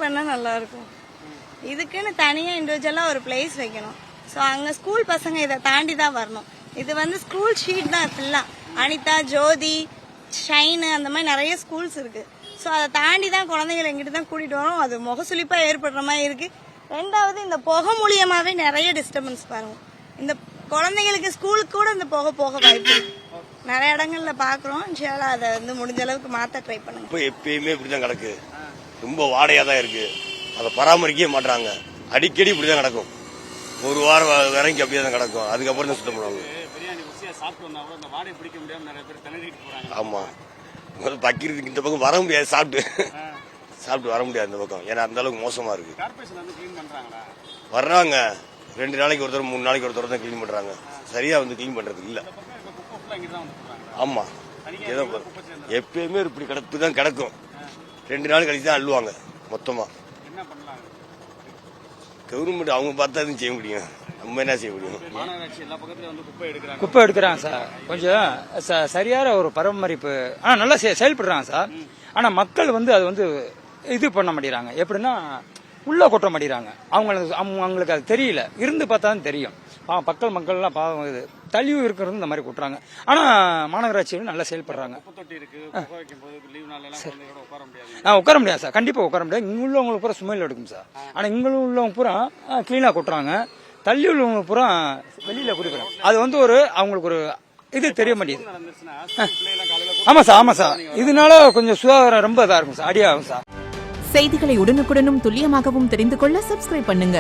பண்ணா நல்லா இருக்கும். இதுக்குன்னு தனியா இண்டிவிஜுவலா ஒரு பிளேஸ் வைக்கணும். ஸோ அங்க ஸ்கூல் பசங்க இதை தாண்டி தான் வரணும். இது வந்து ஸ்கூல் ஷீட் தான் ஃபுல்லா. அனிதா, ஜோதி, ஷைனு அந்த மாதிரி நிறைய ஸ்கூல்ஸ் இருக்கு. ஸோ அதை தாண்டி தான் குழந்தைங்களை எங்கிட்ட தான் கூட்டிட்டு வரோம். அது முகசுளிப்பா ஏற்படுற மாதிரி இருக்கு. ரெண்டாவது இந்த புகை மூலியமாவே நிறைய டிஸ்டர்பன்ஸ் பாருங்க. இந்த குழந்தைங்களுக்கு ஸ்கூலுக்கு கூட இந்த புகை போக வாய்ப்பு இருக்கு. நிறைய இடங்கள்ல பாக்குறோம். அதை வந்து முடிஞ்ச அளவுக்கு மாத்த ட்ரை பண்ணுங்க. இப்போ எப்பயுமே இப்படிதான் கிடக்கு. ரொம்ப வாடையா தான் இருக்கு. அதை பராமரிக்கவே மாட்டாங்க. அடிக்கடி இப்படிதான் நடக்கும். ஒரு வாரம் வரைக்கும் அப்படியே தான் கிடக்கும். அதுக்கப்புறம் தான் சுத்தம் பண்ணுவாங்க. ஆமா, பக்கிறதுக்கு இந்த பக்கம் வர முடியாது. சாப்பிட்டு வர முடியாது இந்த பக்கம். ஏன்னா அந்த அளவுக்கு மோசமா இருக்கு. வர்றாங்க 2 நாளைக்கு ஒருத்தர் 3 நாளைக்கு ஒருத்தர் தான் கிளீன் பண்றாங்க. சரியா வந்து கிளீன் பண்றது இல்ல. ஆமா, ஏதோ எப்பயுமே இப்படி கிடப்பு தான் கிடக்கும். 2 நாள் கழிச்சு தான் அள்ளுவாங்க மொத்தமா. கவர்மெண்ட் அவங்க பார்த்தா எதுவும் செய்ய முடியும். நம்ம என்ன செய்ய முடியும்? குப்பை எடுக்கிறாங்க சார். கொஞ்சம் சரியான ஒரு பராமரிப்பு நல்லா செயல்படுறாங்க சார். ஆனா மக்கள் வந்து அது வந்து இது பண்ண மாட்டேறாங்க. எப்படின்னா உள்ள கொட்ட மாட்டேறாங்க. அவங்களுக்கு அது தெரியல. இருந்து பார்த்தா தான் தெரியும். மக்கள்லாம் பாவம். இது தள்ளிவு இருக்கிறது இந்த மாதிரி கொட்டுறாங்க. ஆனா மாநகராட்சியில் நல்லா செயல்படுறாங்க. உட்கார முடியாது சார். கண்டிப்பா உட்கார முடியாது. இங்க உள்ளவங்களுக்கு பூரா சுமையில் எடுக்கும் சார். ஆனா இங்க உள்ளவங்க பூரா கிளீனா கொட்டுறாங்க. தள்ளி உள்ளவங்க பூரா வெளியில குடிக்கிறாங்க. அது வந்து அவங்களுக்கு ஒரு இது தெரிய மாட்டேங்குது. ஆமா சார். இதனால கொஞ்சம் சுகாதாரம் ரொம்ப இதா இருக்கும் சார். அடியாகும் சார். செய்திகளை உடனுக்குடனும் துல்லியமாகவும் தெரிந்து கொள்ள சப்ஸ்கிரைப் பண்ணுங்க.